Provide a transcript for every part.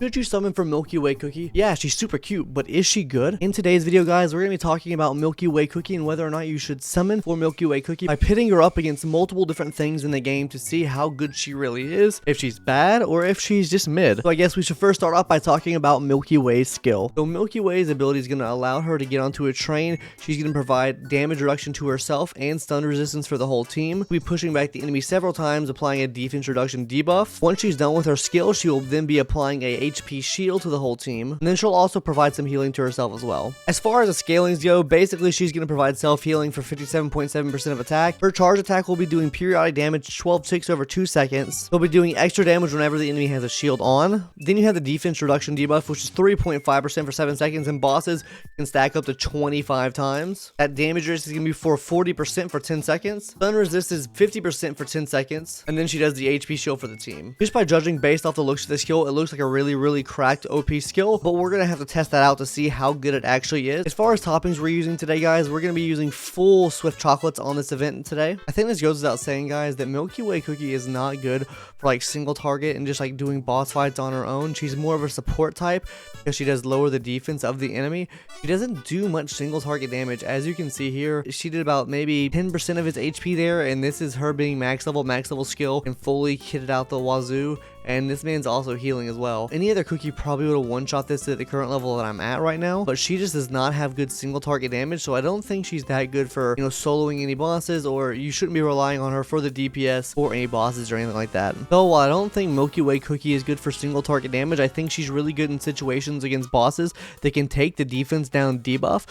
Should you summon for Milky Way Cookie? Yeah, she's super cute, but is she good? In today's video, guys, we're going to be talking about Milky Way Cookie and whether or not you should summon for Milky Way Cookie by pitting her up against multiple different things in the game to see how good she really is, if she's bad, or if she's just mid. So I guess we should first start off by talking about Milky Way's skill. So Milky Way's ability is going to allow her to get onto a train. She's going to provide damage reduction to herself and stun resistance for the whole team. She'll be pushing back the enemy several times, applying a defense reduction debuff. Once she's done with her skill, she will then be applying a HP shield to the whole team, and then she'll also provide some healing to herself as well. As far as the scalings go, basically she's going to provide self-healing for 57.7% of attack. Her charge attack will be doing periodic damage 12 ticks over 2 seconds. They'll be doing extra damage whenever the enemy has a shield on. Then you have the defense reduction debuff, which is 3.5% for 7 seconds, and bosses can stack up to 25 times. That damage resist is going to be for 40% for 10 seconds. Stun resist is 50% for 10 seconds, and then she does the HP shield for the team. Just by judging based off the looks of the skill, it looks like a really cracked OP skill, but we're gonna have to test that out to see how good it actually is. As far as toppings we're using today, guys, we're gonna be using full Swift chocolates on this event today. I think this goes without saying, guys, that Milky Way Cookie is not good for like single target and just like doing boss fights on her own. She's more of a support type because she does lower the defense of the enemy. She doesn't do much single target damage. As you can see here, she did about maybe 10% of his HP there, and this is her being max level skill and fully kitted out the wazoo. And this man's also healing as well. Any other cookie probably would have one-shot this at the current level that I'm at right now, but she just does not have good single target damage, so I don't think she's that good for, soloing any bosses, or you shouldn't be relying on her for the DPS or any bosses or anything like that. Though while I don't think Milky Way Cookie is good for single target damage, I think she's really good in situations against bosses that can take the defense down debuff,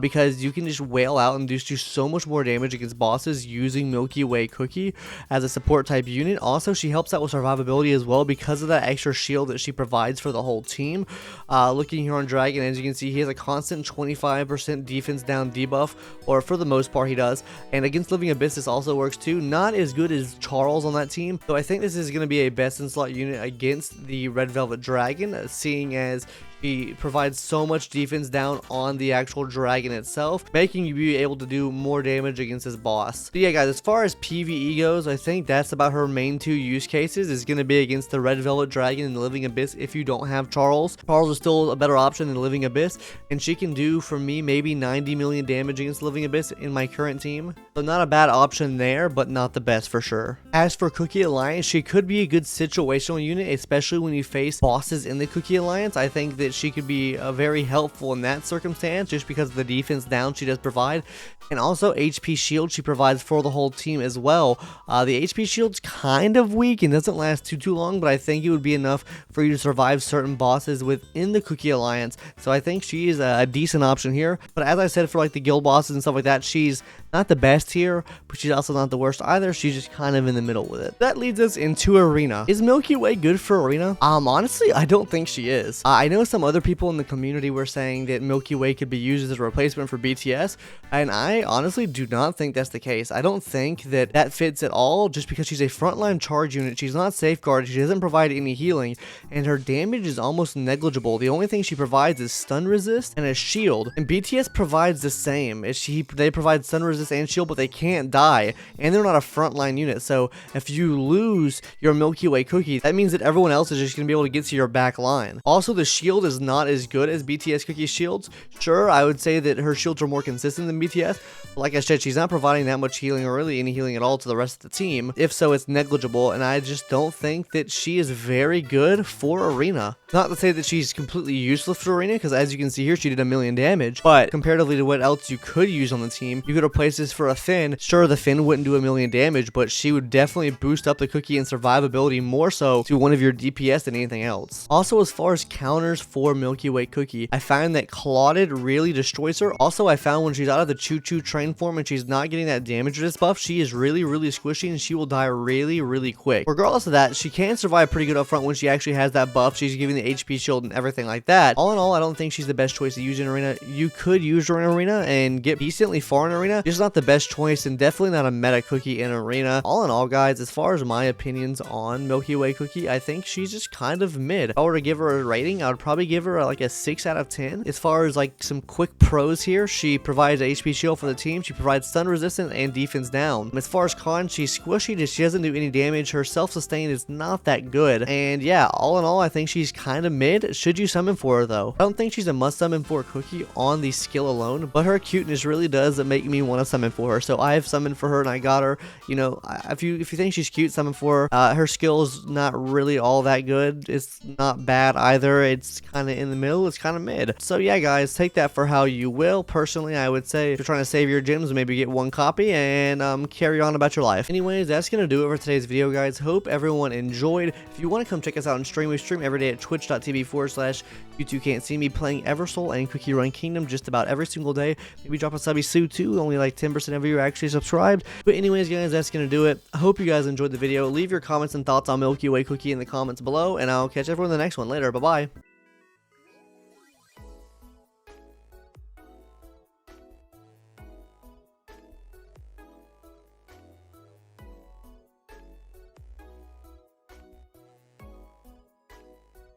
because you can just wail out and just do so much more damage against bosses using Milky Way Cookie as a support type unit. Also, she helps out with survivability as well because of that extra shield that she provides for the whole team. Looking here on Dragon, as you can see, he has a constant 25% defense down debuff, or for the most part he does, and against Living Abyss this also works too. Not as good as Charles on that team, so I think this is going to be a best in slot unit against the Red Velvet Dragon, seeing as he provides so much defense down on the actual dragon itself, making you be able to do more damage against his boss. So yeah, guys, as far as PvE goes, I think that's about her main two use cases. Is going to be against the Red Velvet Dragon and the Living Abyss if you don't have Charles. Charles is still a better option than Living Abyss, and she can do, for me, maybe 90 million damage against Living Abyss in my current team. So not a bad option there, but not the best for sure. As for Cookie Alliance, she could be a good situational unit, especially when you face bosses in the Cookie Alliance. I think that she could be very helpful in that circumstance just because of the defense down she does provide, and also HP shield she provides for the whole team as well. The HP shield's kind of weak and doesn't last too long, but I think it would be enough for you to survive certain bosses within the Cookie Alliance, so I think she is a decent option here. But as I said, for like the guild bosses and stuff like that, she's not the best here, but she's also not the worst either. She's just kind of in the middle with it. That leads us into Arena. Is Milky Way good for Arena? Honestly, I don't think she is. I know some other people in the community were saying that Milky Way could be used as a replacement for BTS, and I honestly do not think that's the case. I don't think that fits at all, just because she's a frontline charge unit. She's not safeguarded, she doesn't provide any healing, and her damage is almost negligible. The only thing she provides is stun resist and a shield, and BTS provides the same. They provide stun resist and shield, but they can't die, and they're not a frontline unit. So if you lose your Milky Way Cookie, that means that everyone else is just going to be able to get to your back line. Also, the shield is not as good as BTS Cookie's shields. Sure, I would say that her shields are more consistent than BTS, but like I said, she's not providing that much healing or really any healing at all to the rest of the team. If so, it's negligible, and I just don't think that she is very good for Arena. Not to say that she's completely useless for Arena, because as you can see here, she did 1 million damage, but comparatively to what else you could use on the team, you could replace this for a Finn. Sure, the Finn wouldn't do 1 million damage, but she would definitely boost up the Cookie and survivability more so to one of your DPS than anything else. Also, as far as counters for Milky Way Cookie, I find that Clotted really destroys her. Also, I found when she's out of the choo-choo train form and she's not getting that damage resist buff, she is really squishy and she will die really quick. Regardless of that, she can survive pretty good up front when she actually has that buff. She's giving the HP shield and everything like that. All in all, I don't think she's the best choice to use in Arena. You could use her in Arena and get decently far in Arena, just just not the best choice and definitely not a meta cookie in Arena. All in all, guys, as far as my opinions on Milky Way Cookie, I think she's just kind of mid. If I were to give her a rating, I would probably give her like a 6 out of 10. As far as like some quick pros here, she provides HP shield for the team. She provides stun resistance and defense down. As far as cons, she's squishy. She doesn't do any damage. Her self-sustain is not that good. And yeah, all in all, I think she's kind of mid. Should you summon for her though? I don't think she's a must summon for a cookie on the skill alone, but her cuteness really does make me want to summon for her. So I have summoned for her and I got her. You know, if you think she's cute, summon for her. Her skill is not really all that good. It's not bad either. It's kind of in the middle. It's kind of mid. So yeah, guys, take that for how you will. Personally, I would say if you're trying to save your gems, maybe get one copy and carry on about your life. Anyways, that's gonna do it for today's video, guys. Hope everyone enjoyed. If you want to come check us out on stream, we stream every day at twitch.tv/you2can'tsee me playing Eversoul and Cookie Run Kingdom just about every single day. Maybe drop a subby Sue too. Only like 10% of you are actually subscribed. But anyways, guys, that's gonna do it. I hope you guys enjoyed the video. Leave your comments and thoughts on Milky Way Cookie in the comments below, and I'll catch everyone in the next one later. Bye bye.